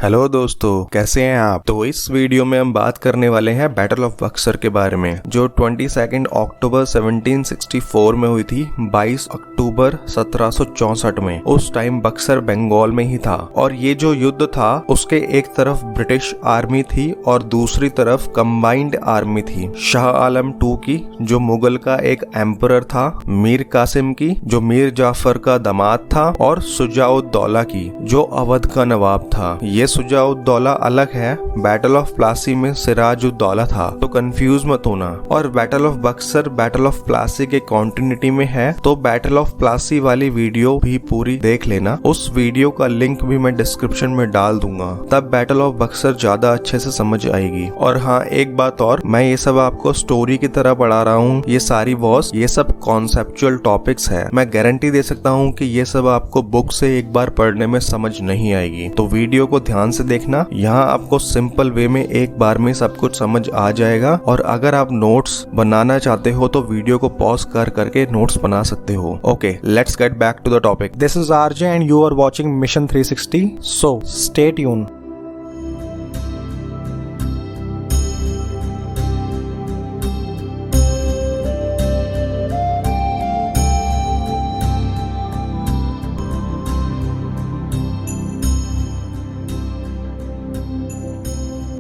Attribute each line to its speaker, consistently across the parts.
Speaker 1: Hello दोस्तों, कैसे हैं आप। तो इस वीडियो में हम बात करने वाले हैं बैटल ऑफ बक्सर के बारे में, जो 22 अक्टूबर 1764 में हुई थी 22 अक्टूबर 1764 में। उस टाइम बक्सर बंगाल में ही था और ये जो युद्ध था उसके एक तरफ ब्रिटिश आर्मी थी और दूसरी तरफ कंबाइंड आर्मी थी। शाह आलम II की, जो मुगल का एक एम्परर था, मीर कासिम की, जो मीर जाफर का दामाद था, और सुजाउद्दौला की, जो अवध का नवाब था। ये सुजाउद्दौला अलग है, बैटल ऑफ प्लासी में सिराजुद्दौला था, तो कंफ्यूज मत होना। और battle of Buxar battle of Plassey के कॉन्टिन्यूटी में है, तो बैटल ऑफ प्लासी वाली वीडियो भी पूरी देख लेना। उस वीडियो का लिंक भी मैं डिस्क्रिप्शन में डाल दूंगा, तब बैटल ऑफ बक्सर ज्यादा अच्छे से समझ आएगी। और हाँ, एक बात और, मैं ये सब आपको स्टोरी की तरह पढ़ा रहा हूँ, ये सारी वॉस, ये सब कॉन्सेप्चुअल टॉपिक्स है। मैं गारंटी दे सकता हूँ कि ये सब आपको बुक से एक बार पढ़ने में समझ नहीं आएगी, तो वीडियो को ध्यान से देखना। यहाँ आपको सिंपल वे में एक बार में सब कुछ समझ आ जाएगा। और अगर आप नोट्स बनाना चाहते हो तो वीडियो को पॉज कर करके नोट्स बना सकते हो। Okay, let's get back to the topic.
Speaker 2: This is RJ and you are watching Mission 360. So stay tuned.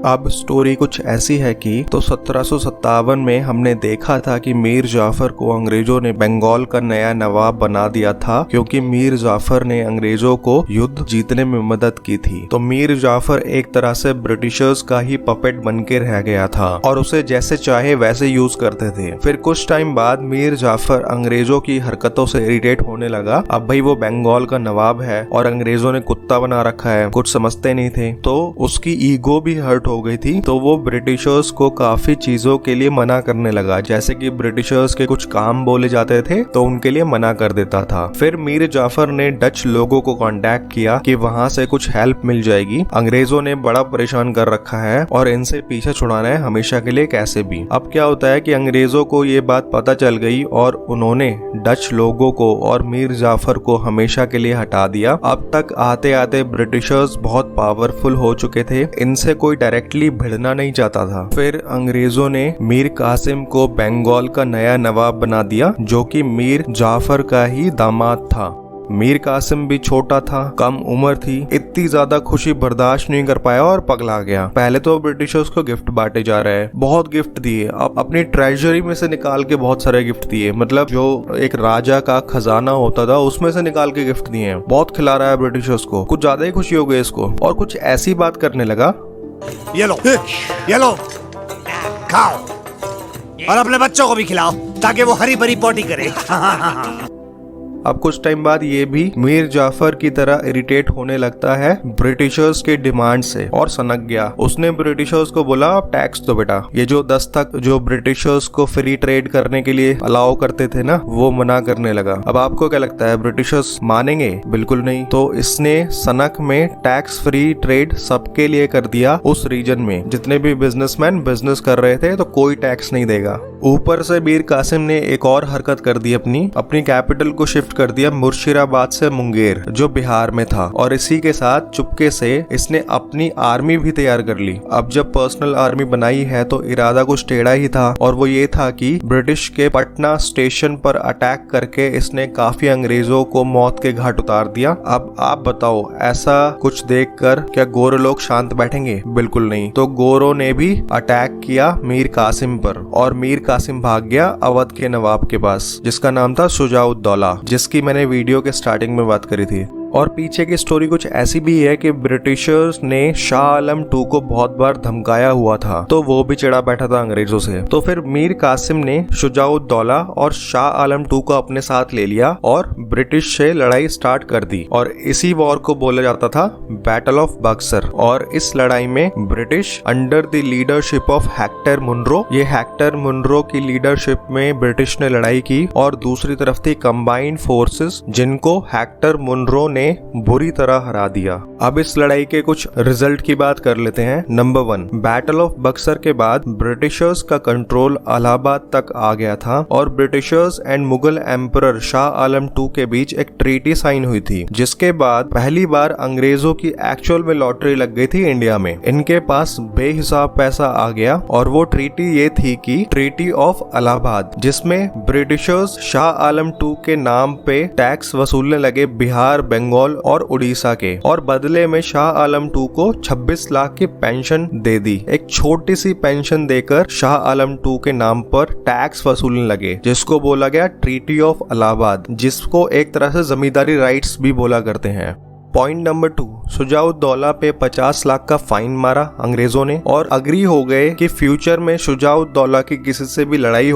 Speaker 1: अब स्टोरी कुछ ऐसी है कि तो 1757 में हमने देखा था कि मीर जाफर को अंग्रेजों ने बंगाल का नया नवाब बना दिया था, क्योंकि मीर जाफर ने अंग्रेजों को युद्ध जीतने में मदद की थी। तो मीर जाफर एक तरह से ब्रिटिशर्स का ही पपेट बन के रह गया था और उसे जैसे चाहे वैसे यूज करते थे। फिर कुछ टाइम बाद मीर जाफर अंग्रेजों की हरकतों से इरिटेट होने लगा। अब भाई वो बंगाल का नवाब है और अंग्रेजों ने कुत्ता बना रखा है, कुछ समझते नहीं थे, तो उसकी ईगो भी हर्ट हो गई थी। तो वो ब्रिटिशर्स को काफी चीजों के लिए मना करने लगा, जैसे कि ब्रिटिशर्स के कुछ काम बोले जाते थे तो उनके लिए मना कर देता था। फिर मीर जाफर ने डच लोगों को कांटेक्ट किया कि वहां से कुछ हेल्प मिल जाएगी, अंग्रेजों ने बड़ा परेशान कर रखा है और इनसे पीछे छुड़ाना है हमेशा के लिए कैसे भी। अब क्या होता है कि अंग्रेजों को ये बात पता चल गई और उन्होंने डच लोगों को और मीर जाफर को हमेशा के लिए हटा दिया। अब तक आते आते ब्रिटिशर्स बहुत पावरफुल हो चुके थे, इनसे कोई डायरेक्टली भिड़ना नहीं चाहता था। फिर अंग्रेजों ने मीर कासिम को बंगाल का नया नवाब बना दिया, जो कि मीर जाफर का ही दामाद था। मीर कासिम भी छोटा था, कम उम्र थी, इतनी ज्यादा खुशी बर्दाश्त नहीं कर पाया और पगला गया। पहले तो ब्रिटिशर्स को गिफ्ट बांटे जा रहे हैं, बहुत गिफ्ट दिए, अब अपनी ट्रेजरी में से निकाल के बहुत सारे गिफ्ट दिए, मतलब जो एक राजा का खजाना होता था उसमें से निकाल के गिफ्ट दिए। बहुत खिला रहा है ब्रिटिशर्स को, कुछ ज्यादा ही खुशी हो गई इसको और कुछ ऐसी बात करने लगा,
Speaker 3: ये लो खाओ और अपने बच्चों को भी खिलाओ ताकि वो हरी भरी पोटी करे।
Speaker 1: अब कुछ टाइम बाद ये भी मीर जाफर की तरह इरिटेट होने लगता है ब्रिटिशर्स के डिमांड से और सनक गया। उसने ब्रिटिशर्स को बोला, आप टैक्स दो बेटा। ये जो 10 तक जो ब्रिटिशर्स को फ्री ट्रेड करने के लिए अलाउ करते थे ना, वो मना करने लगा। अब आपको क्या लगता है, ब्रिटिशर्स मानेंगे? बिल्कुल नहीं। तो इसने सनक में टैक्स फ्री ट्रेड सबके लिए कर दिया। उस रीजन में जितने भी बिजनेसमैन बिजनेस कर रहे थे तो कोई टैक्स नहीं देगा। ऊपर से मीर कासिम ने एक और हरकत कर दी, अपनी कैपिटल को शिफ्ट कर दिया मुर्शिदाबाद से मुंगेर, जो बिहार में था, और इसी के साथ चुपके से इसने अपनी आर्मी भी तैयार कर ली। अब जब पर्सनल आर्मी बनाई है तो इरादा कुछ टेढ़ा ही था, और वो ये था कि ब्रिटिश के पटना स्टेशन पर अटैक करके इसने काफी अंग्रेजों को मौत के घाट उतार दिया। अब आप बताओ, ऐसा कुछ देखकर क्या गोरे लोग शांत बैठेंगे? बिल्कुल नहीं। तो गोरों ने भी अटैक किया मीर कासिम पर और मीर कासिम भाग गया अवध के नवाब के पास, जिसका नाम था सुजाउद्दौला, जिसकी मैंने वीडियो के स्टार्टिंग में बात करी थी। और पीछे की स्टोरी कुछ ऐसी भी है कि ब्रिटिशर्स ने शाह आलम II को बहुत बार धमकाया हुआ था, तो वो भी चिढ़ा बैठा था अंग्रेजों से। तो फिर मीर कासिम ने सुजाउद्दौला और शाह आलम II को अपने साथ ले लिया और ब्रिटिश से लड़ाई स्टार्ट कर दी, और इसी वॉर को बोला जाता था बैटल ऑफ बक्सर। और इस लड़ाई में British under the leadership of Hector Munro, ये हेक्टर मुनरो की लीडरशिप में ब्रिटिश ने लड़ाई की, और दूसरी तरफ थी कंबाइंड फोर्सेस, जिनको हेक्टर मुनरो ने में बुरी तरह हरा दिया। अब इस लड़ाई के कुछ रिजल्ट की बात कर लेते हैं। नंबर 1, बैटल ऑफ बक्सर के बाद ब्रिटिशर्स का कंट्रोल इलाहाबाद तक आ गया था और Britishers and Mughal emperor Shah Alam II के बीच एक ट्रीटी साइन हुई थी, जिसके बाद पहली बार अंग्रेजों की एक्चुअल में लॉटरी लग गई थी इंडिया में। इनके पास बेहिसाब पैसा आ गया और वो ट्रीटी ये थी कि ट्रीटी ऑफ इलाहाबाद, जिसमें ब्रिटिशर्स शाह आलम II के नाम पे टैक्स वसूलने लगे बिहार, बंगाल और उड़ीसा के, और बदले में शाह आलम II को 26 लाख की पेंशन दे दी। एक छोटी सी पेंशन देकर शाह आलम II के नाम पर टैक्स वसूलने लगे, जिसको बोला गया ट्रीटी ऑफ इलाहाबाद, जिसको एक तरह से जमींदारी राइट्स भी बोला करते हैं। पॉइंट नंबर 2, शुजाउद्दौला पे 50 लाख का फाइन मारा अंग्रेजों ने और अग्री हो गए कि फ्यूचर में शुजाउद्दौला की किसी से भी लड़ाई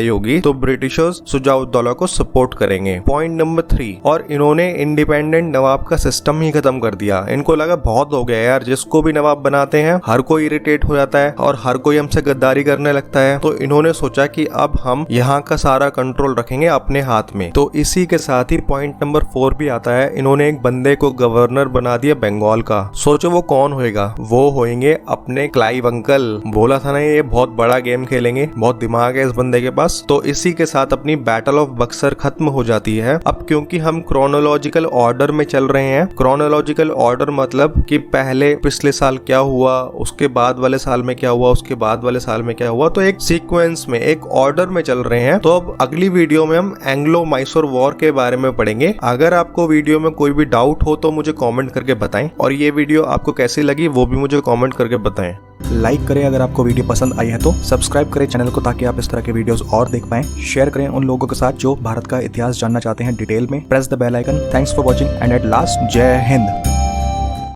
Speaker 1: होगी तो ब्रिटिशर्स शुजाउद्दौला को सपोर्ट करेंगे। पॉइंट नंबर 3, और इन्होंने इंडिपेंडेंट नवाब का सिस्टम ही खत्म कर दिया। इनको लगा बहुत हो गया यार, जिसको भी नवाब बनाते हैं हर कोई इरिटेट हो जाता है और हर कोई हमसे गद्दारी करने लगता है, तो इन्होंने सोचा कि अब हम यहाँ का सारा कंट्रोल रखेंगे अपने हाथ में। तो इसी के साथ ही पॉइंट नंबर 4 भी आता है। इन्होंने बंदे को गवर्नर बना दिया बंगाल का। सोचो वो कौन होएगा? वो होएंगे अपने क्लाइव अंकल। बोला था ना ये बहुत बड़ा गेम खेलेंगे, बहुत दिमाग है इस बंदे के पास। तो इसी के साथ अपनी बैटल ऑफ बक्सर खत्म हो जाती है। अब क्योंकि हम क्रोनोलॉजिकल ऑर्डर में चल रहे हैं, क्रोनोलॉजिकल ऑर्डर मतलब कि पहले पिछले साल क्या हुआ, उसके बाद वाले साल में क्या हुआ, उसके बाद वाले साल में क्या हुआ, तो एक सीक्वेंस में एक ऑर्डर में चल रहे हैं। तो अब अगली वीडियो में हम एंग्लो मैसूर वॉर के बारे में पढ़ेंगे। अगर आपको वीडियो में कोई भी डाउट हो तो मुझे कमेंट करके बताएं, और ये वीडियो आपको कैसी लगी वो भी मुझे कमेंट करके बताएं।
Speaker 2: लाइक करें अगर आपको वीडियो पसंद आई है तो, सब्सक्राइब करें चैनल को ताकि आप इस तरह के वीडियोस और देख पाएं। शेयर करें उन लोगों के साथ जो भारत का इतिहास जानना चाहते हैं डिटेल में। Press the bell icon. Thanks for watching and at last, जय हिंद।